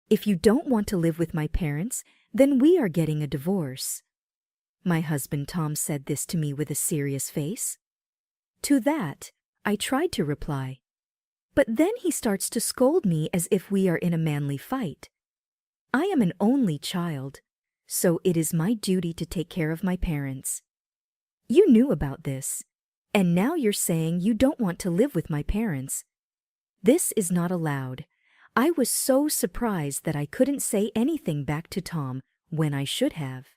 If you don't want to live with my parents, then we are getting a divorce." My husband Tom said this to me with a serious face. To that, I tried to reply. But then he starts to scold me as if we are in a manly fight. I am an only child, so it is my duty to take care of my parents. You knew about this, and now you're saying you don't want to live with my parents. This is not allowed. I was so surprised that I couldn't say anything back to Tom when I should have.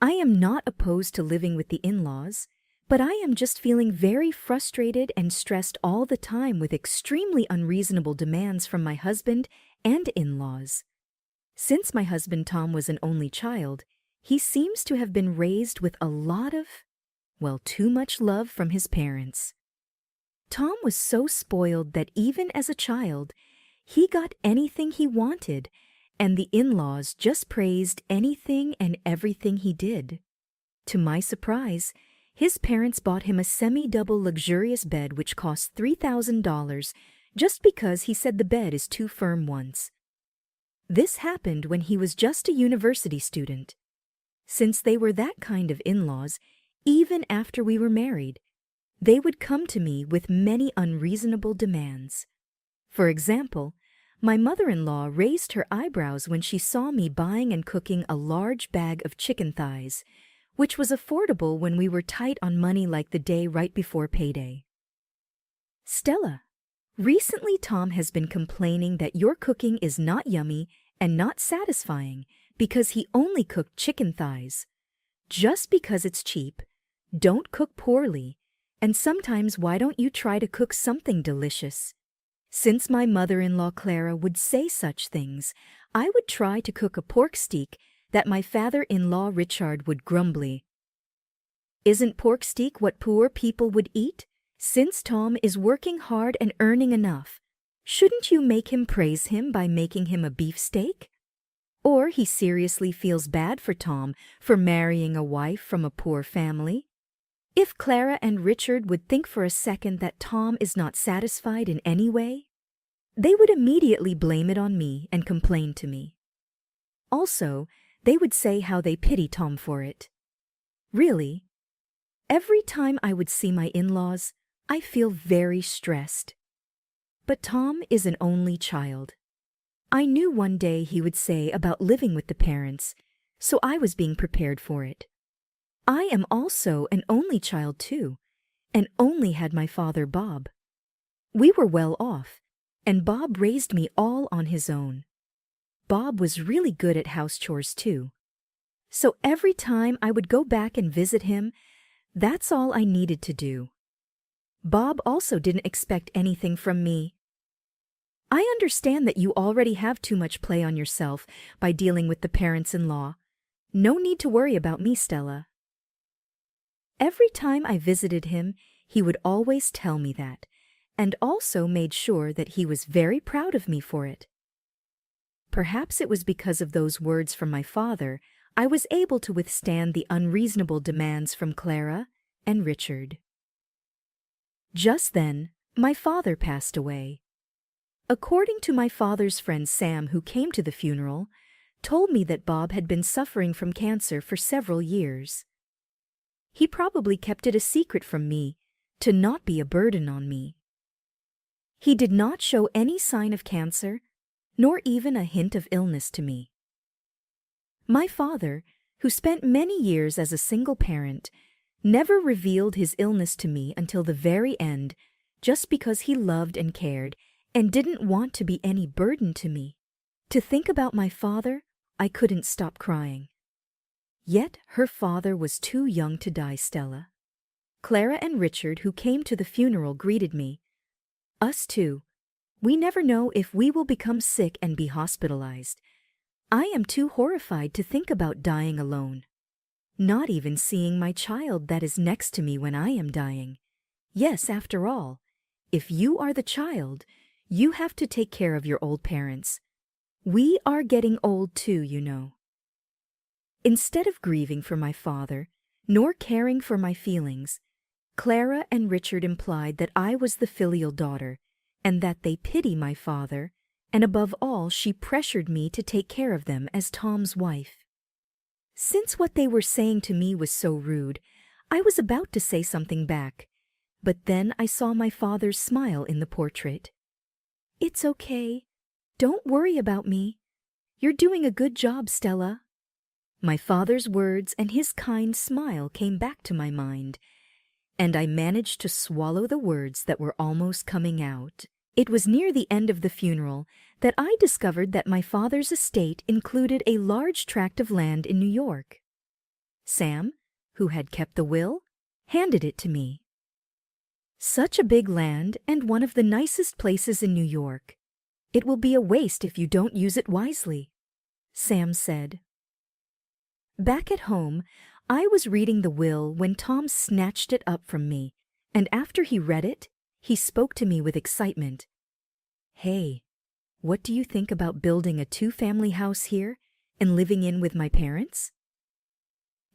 I am not opposed to living with the in-laws, but I am just feeling very frustrated and stressed all the time with extremely unreasonable demands from my husband and in-laws. Since my husband Tom was an only child, he seems to have been raised with a lot of, well, too much love from his parents. Tom was so spoiled that even as a child, he got anything he wanted, and the in-laws just praised anything and everything he did. To my surprise, his parents bought him a semi-double luxurious bed which cost $3,000 just because he said the bed is too firm once. This happened when he was just a university student. Since they were that kind of in-laws, even after we were married, they would come to me with many unreasonable demands. For example, my mother-in-law raised her eyebrows when she saw me buying and cooking a large bag of chicken thighs, which was affordable when we were tight on money like the day right before payday. "Stella, recently Tom has been complaining that your cooking is not yummy and not satisfying because he only cooked chicken thighs. Just because it's cheap, don't cook poorly, and sometimes why don't you try to cook something delicious?" Since my mother-in-law Clara would say such things, I would try to cook a pork steak that my father-in-law Richard would grumbly. "Isn't pork steak what poor people would eat? Since Tom is working hard and earning enough, shouldn't you make him praise him by making him a beefsteak?" Or he seriously feels bad for Tom for marrying a wife from a poor family. If Clara and Richard would think for a second that Tom is not satisfied in any way, they would immediately blame it on me and complain to me. Also, they would say how they pity Tom for it. Really, every time I would see my in-laws, I feel very stressed. But Tom is an only child. I knew one day he would say about living with the parents, so I was being prepared for it. I am also an only child too, and only had my father Bob. We were well off, and Bob raised me all on his own. Bob was really good at house chores too. So every time I would go back and visit him, that's all I needed to do. Bob also didn't expect anything from me. "I understand that you already have too much play on yourself by dealing with the parents-in-law. No need to worry about me, Stella." Every time I visited him, he would always tell me that, and also made sure that he was very proud of me for it. Perhaps it was because of those words from my father I was able to withstand the unreasonable demands from Clara and Richard. Just then, my father passed away. According to my father's friend Sam, who came to the funeral, told me that Bob had been suffering from cancer for several years. He probably kept it a secret from me to not be a burden on me. He did not show any sign of cancer, nor even a hint of illness to me. My father, who spent many years as a single parent, never revealed his illness to me until the very end, just because he loved and cared and didn't want to be any burden to me. To think about my father, I couldn't stop crying. Yet her father was too young to die, Stella. Clara and Richard, who came to the funeral, greeted me. "Us too. We never know if we will become sick and be hospitalized. I am too horrified to think about dying alone. Not even seeing my child that is next to me when I am dying. Yes, after all, if you are the child, you have to take care of your old parents. We are getting old too, you know." Instead of grieving for my father, nor caring for my feelings, Clara and Richard implied that I was the filial daughter, and that they pity my father and above all, she pressured me to take care of them as Tom's wife. Since what they were saying to me was so rude, I was about to say something back, but then I saw my father's smile in the portrait. "It's okay. Don't worry about me. You're doing a good job, Stella." My father's words and his kind smile came back to my mind, and I managed to swallow the words that were almost coming out. It was near the end of the funeral that I discovered that my father's estate included a large tract of land in New York. Sam, who had kept the will, handed it to me. "Such a big land and one of the nicest places in New York. It will be a waste if you don't use it wisely," Sam said. Back at home, I was reading the will when Tom snatched it up from me, and after he read it, he spoke to me with excitement. "Hey, what do you think about building a two-family house here and living in with my parents?"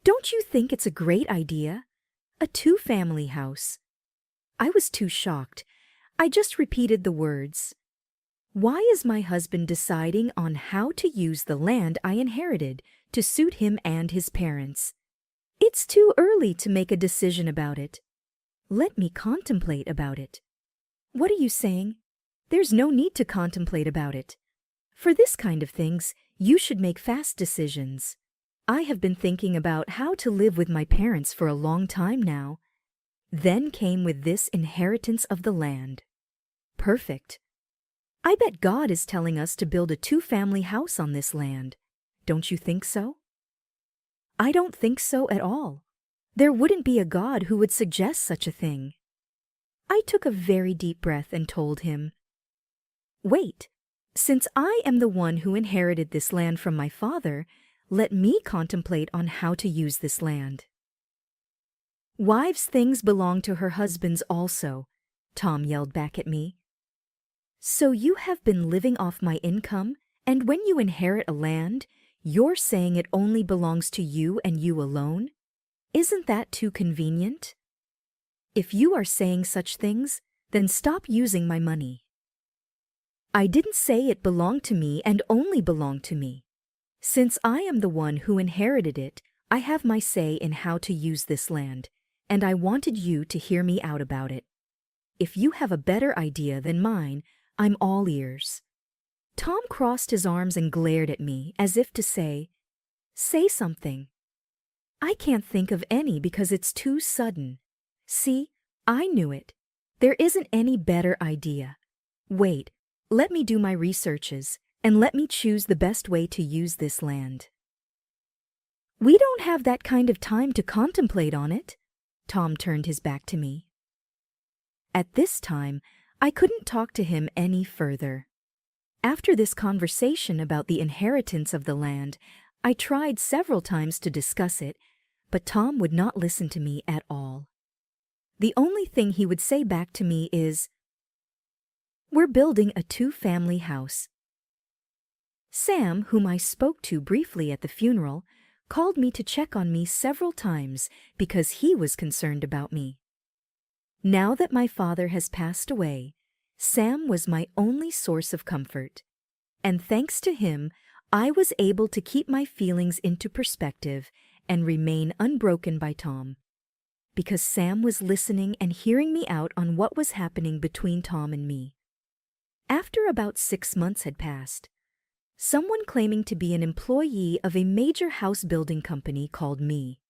"Don't you think it's a great idea? A two-family house." I was too shocked. I just repeated the words. Why is my husband deciding on how to use the land I inherited to suit him and his parents? It's too early to make a decision about it. Let me contemplate about it. What are you saying? There's no need to contemplate about it. For this kind of things, you should make fast decisions. I have been thinking about how to live with my parents for a long time now. Then came with this inheritance of the land. Perfect. I bet God is telling us to build a two-family house on this land. Don't you think so? I don't think so at all. There wouldn't be a God who would suggest such a thing. I took a very deep breath and told him, "Wait, since I am the one who inherited this land from my father, let me contemplate on how to use this land." "Wives' things belong to her husbands also," Tom yelled back at me. "So you have been living off my income, and when you inherit a land, you're saying it only belongs to you and you alone? Isn't that too convenient? If you are saying such things, then stop using my money." "I didn't say it belonged to me and only belonged to me. Since I am the one who inherited it, I have my say in how to use this land, and I wanted you to hear me out about it. If you have a better idea than mine, I'm all ears." Tom crossed his arms and glared at me as if to say, "Say something." "I can't think of any because it's too sudden. See, I knew it. There isn't any better idea. Wait, let me do my researches, and let me choose the best way to use this land." "We don't have that kind of time to contemplate on it." Tom turned his back to me. At this time, I couldn't talk to him any further. After this conversation about the inheritance of the land, I tried several times to discuss it, but Tom would not listen to me at all. The only thing he would say back to me is, "We're building a two-family house." Sam, whom I spoke to briefly at the funeral, called me to check on me several times because he was concerned about me. Now that my father has passed away, Sam was my only source of comfort, and thanks to him, I was able to keep my feelings into perspective and remain unbroken by Tom, because Sam was listening and hearing me out on what was happening between Tom and me. After about 6 months had passed, someone claiming to be an employee of a major house-building company called me.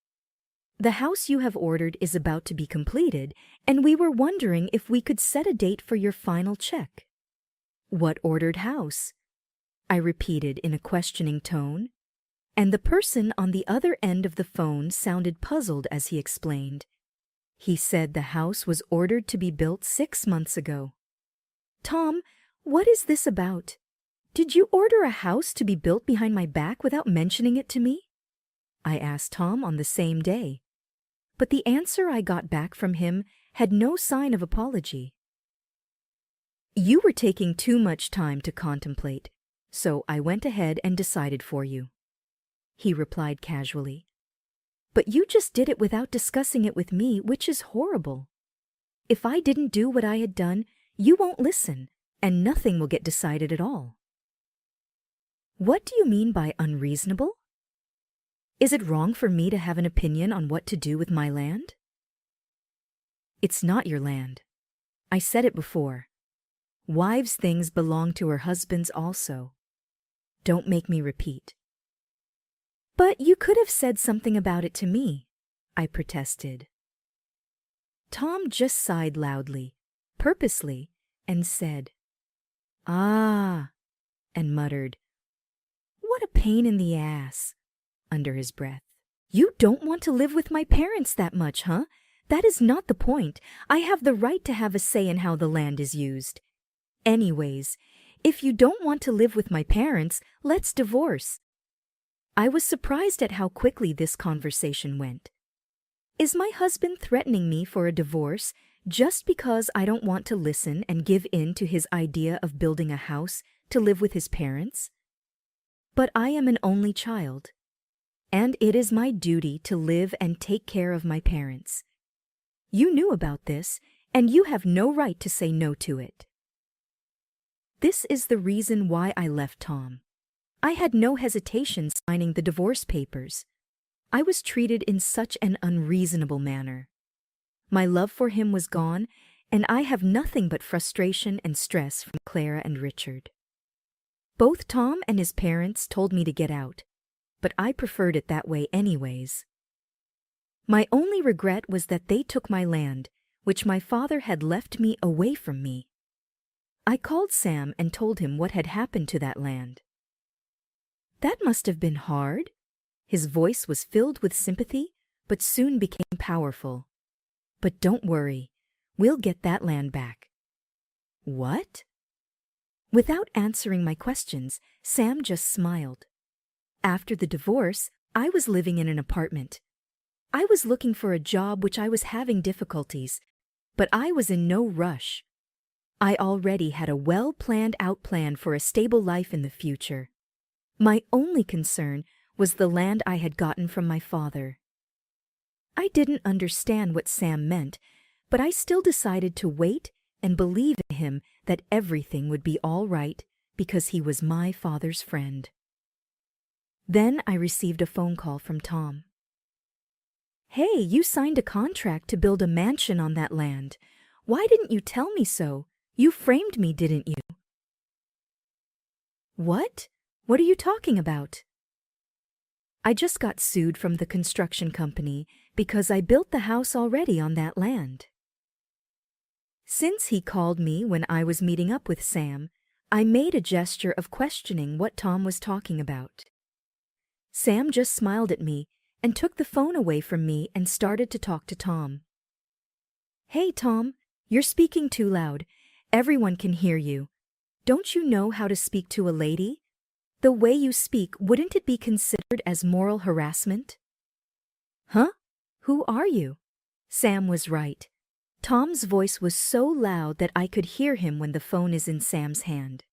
"The house you have ordered is about to be completed, and we were wondering if we could set a date for your final check." "What ordered house?" I repeated in a questioning tone, and the person on the other end of the phone sounded puzzled as he explained. He said the house was ordered to be built 6 months ago. "Tom, what is this about? Did you order a house to be built behind my back without mentioning it to me?" I asked Tom on the same day, but the answer I got back from him had no sign of apology. "You were taking too much time to contemplate, so I went ahead and decided for you," he replied casually. "But you just did it without discussing it with me, which is horrible. If I didn't do what I had done, you won't listen, and nothing will get decided at all." What do you mean by unreasonable? Is it wrong for me to have an opinion on what to do with my land? It's not your land. I said it before. Wives' things belong to her husbands also. Don't make me repeat. But you could have said something about it to me, I protested. Tom just sighed loudly, purposely, and said, "Ah," and muttered, "What a pain in the ass," under his breath. You don't want to live with my parents that much, huh? That is not the point. I have the right to have a say in how the land is used. Anyways, if you don't want to live with my parents, let's divorce. I was surprised at how quickly this conversation went. Is my husband threatening me for a divorce just because I don't want to listen and give in to his idea of building a house to live with his parents? But I am an only child, and it is my duty to live and take care of my parents. You knew about this, and you have no right to say no to it. This is the reason why I left Tom. I had no hesitation signing the divorce papers. I was treated in such an unreasonable manner. My love for him was gone, and I have nothing but frustration and stress from Clara and Richard. Both Tom and his parents told me to get out, but I preferred it that way anyways. My only regret was that they took my land, which my father had left me away from me. I called Sam and told him what had happened to that land. That must have been hard. His voice was filled with sympathy, but soon became powerful. But don't worry, we'll get that land back. What? Without answering my questions, Sam just smiled. After the divorce, I was living in an apartment. I was looking for a job which I was having difficulties, but I was in no rush. I already had a well-planned-out plan for a stable life in the future. My only concern was the land I had gotten from my father. I didn't understand what Sam meant, but I still decided to wait and believe in him that everything would be all right because he was my father's friend. Then I received a phone call from Tom. "Hey, you signed a contract to build a mansion on that land. Why didn't you tell me so? You framed me, didn't you?" What? What are you talking about? I just got sued from the construction company because I built the house already on that land. Since he called me when I was meeting up with Sam, I made a gesture of questioning what Tom was talking about. Sam just smiled at me and took the phone away from me and started to talk to Tom. "Hey, Tom, you're speaking too loud. Everyone can hear you. Don't you know how to speak to a lady? The way you speak, wouldn't it be considered as moral harassment?" "Huh? Who are you?" Sam was right. Tom's voice was so loud that I could hear him when the phone is in Sam's hand.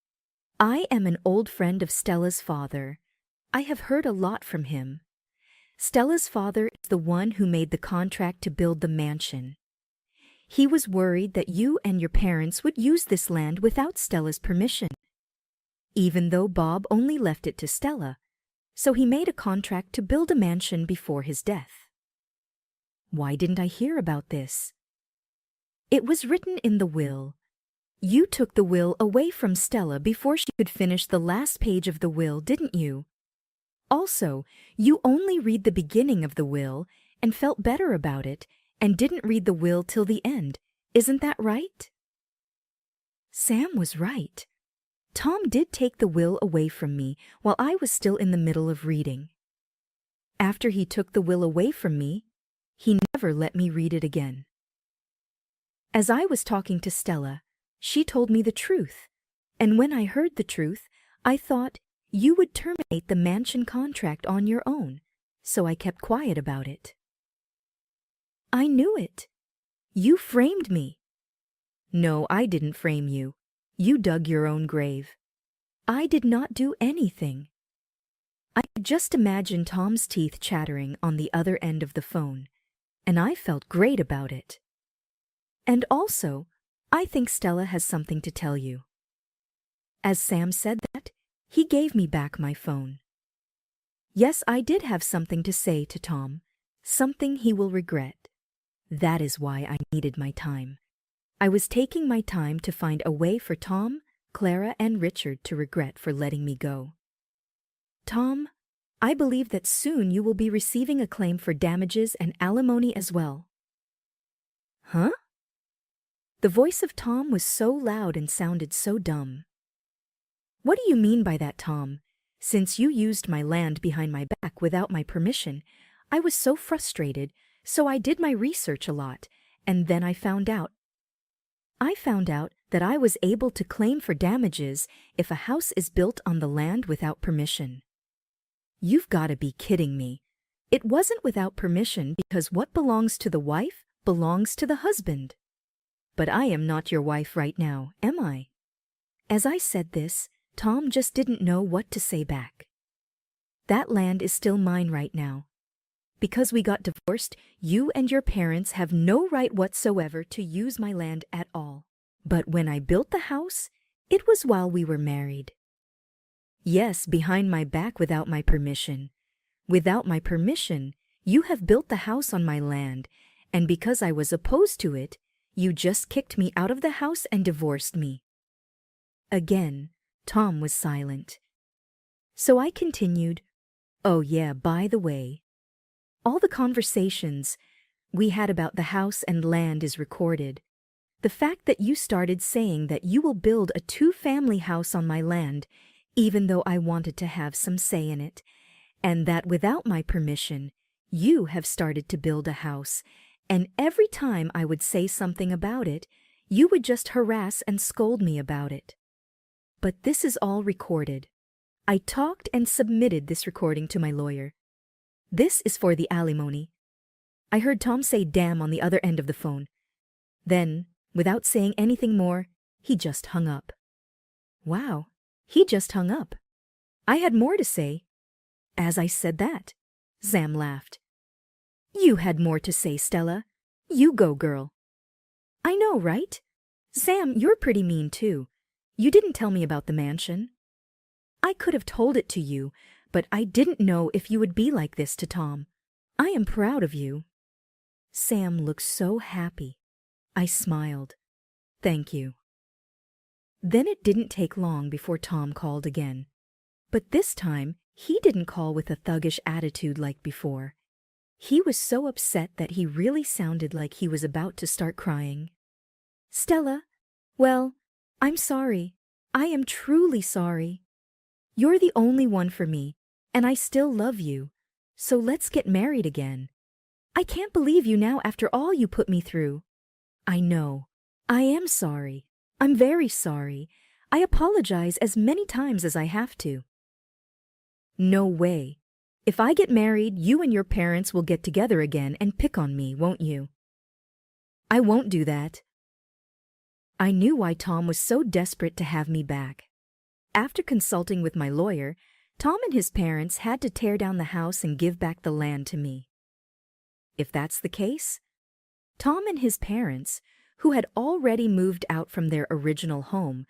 "I am an old friend of Stella's father. I have heard a lot from him. Stella's father is the one who made the contract to build the mansion. He was worried that you and your parents would use this land without Stella's permission, even though Bob only left it to Stella, so he made a contract to build a mansion before his death." Why didn't I hear about this? It was written in the will. You took the will away from Stella before she could finish the last page of the will, didn't you? Also, you only read the beginning of the will and felt better about it and didn't read the will till the end. Isn't that right? Sam was right. Tom did take the will away from me while I was still in the middle of reading. After he took the will away from me, he never let me read it again. As I was talking to Stella, she told me the truth, and when I heard the truth, I thought you would terminate the mansion contract on your own, so I kept quiet about it. I knew it. You framed me. No, I didn't frame you. You dug your own grave. I did not do anything. I could just imagine Tom's teeth chattering on the other end of the phone, and I felt great about it. And also, I think Stella has something to tell you. As Sam said that, He gave me back my phone. Yes, I did have something to say to Tom, something he will regret. That is why I needed my time. I was taking my time to find a way for Tom, Clara, and Richard to regret for letting me go. Tom, I believe that soon you will be receiving a claim for damages and alimony as well. Huh? The voice of Tom was so loud and sounded so dumb. What do you mean by that, Tom? Since you used my land behind my back without my permission, I was so frustrated, so I did my research a lot, and then I found out that I was able to claim for damages if a house is built on the land without permission. You've got to be kidding me. It wasn't without permission because what belongs to the wife belongs to the husband. But I am not your wife right now, am I? As I said this, Tom just didn't know what to say back. That land is still mine right now. Because we got divorced, you and your parents have no right whatsoever to use my land at all. But when I built the house, it was while we were married. Yes, behind my back without my permission. Without my permission, you have built the house on my land, and because I was opposed to it, you just kicked me out of the house and divorced me. Again, Tom was silent. So I continued, "Oh yeah, by the way, all the conversations we had about the house and land is recorded. The fact that you started saying that you will build a two-family house on my land, even though I wanted to have some say in it, and that without my permission, you have started to build a house, and every time I would say something about it, you would just harass and scold me about it. But this is all recorded. I talked and submitted this recording to my lawyer. This is for the alimony." I heard Tom say damn on the other end of the phone. Then, without saying anything more, he just hung up. Wow, he just hung up. I had more to say. As I said that, Sam laughed. "You had more to say, Stella. You go, girl." "I know, right? Sam, you're pretty mean too. You didn't tell me about the mansion." "I could have told it to you, but I didn't know if you would be like this to Tom. I am proud of you." Sam looked so happy. I smiled. "Thank you." Then it didn't take long before Tom called again. But this time, he didn't call with a thuggish attitude like before. He was so upset that he really sounded like he was about to start crying. "Stella, well, I'm sorry. I am truly sorry. You're the only one for me, and I still love you. So let's get married again. I can't believe you now after all you put me through. I know. I am sorry. I'm very sorry. I apologize as many times as I have to." "No way. If I get married, you and your parents will get together again and pick on me, won't you?" "I won't do that." I knew why Tom was so desperate to have me back. After consulting with my lawyer, Tom and his parents had to tear down the house and give back the land to me. If that's the case, Tom and his parents, who had already moved out from their original home,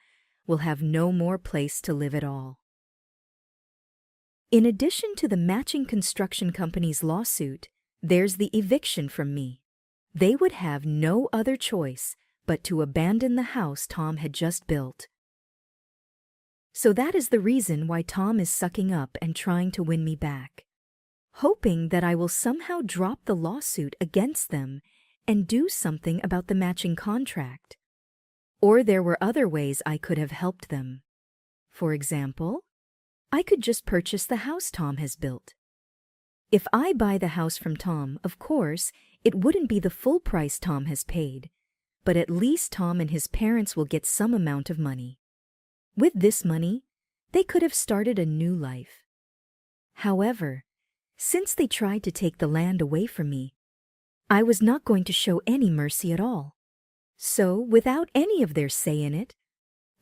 will have no more place to live at all. In addition to the matching construction company's lawsuit, there's the eviction from me. They would have no other choice but to abandon the house Tom had just built. So that is the reason why Tom is sucking up and trying to win me back, hoping that I will somehow drop the lawsuit against them and do something about the matching contract. Or there were other ways I could have helped them. For example, I could just purchase the house Tom has built. If I buy the house from Tom, of course, it wouldn't be the full price Tom has paid, but at least Tom and his parents will get some amount of money. With this money, they could have started a new life. However, since they tried to take the land away from me, I was not going to show any mercy at all. So, without any of their say in it,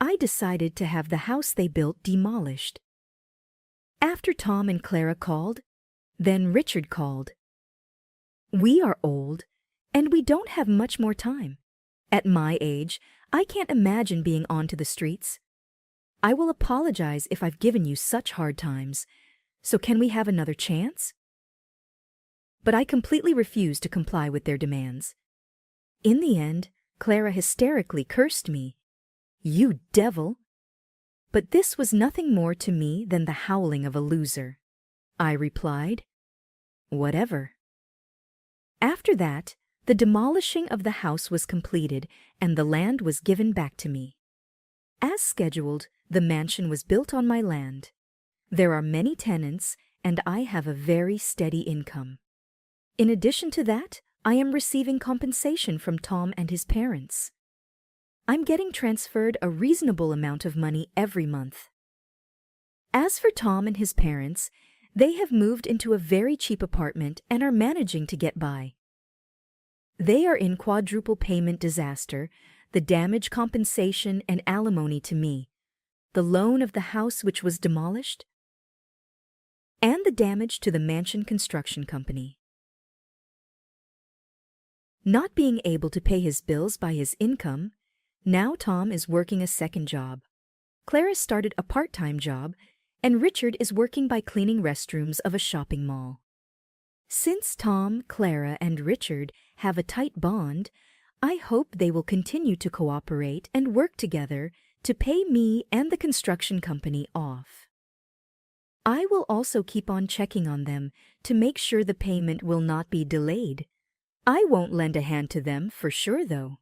I decided to have the house they built demolished. After Tom and Clara called, then Richard called. "We are old, and we don't have much more time. At my age, I can't imagine being onto the streets. I will apologize if I've given you such hard times. So can we have another chance? But I completely refused to comply with their demands. In the end, Clara hysterically cursed me. You devil! But this was nothing more to me than the howling of a loser. I replied, whatever. After that, the demolishing of the house was completed and the land was given back to me. As scheduled, the mansion was built on my land. There are many tenants and I have a very steady income. In addition to that, I am receiving compensation from Tom and his parents. I'm getting transferred a reasonable amount of money every month. As for Tom and his parents, they have moved into a very cheap apartment and are managing to get by. They are in quadruple payment disaster, the damage compensation and alimony to me, the loan of the house which was demolished, and the damage to the mansion construction company. Not being able to pay his bills by his income, now Tom is working a second job. Clara started a part-time job, and Richard is working by cleaning restrooms of a shopping mall. Since Tom, Clara, and Richard have a tight bond, I hope they will continue to cooperate and work together to pay me and the construction company off. I will also keep on checking on them to make sure the payment will not be delayed. I won't lend a hand to them for sure, though.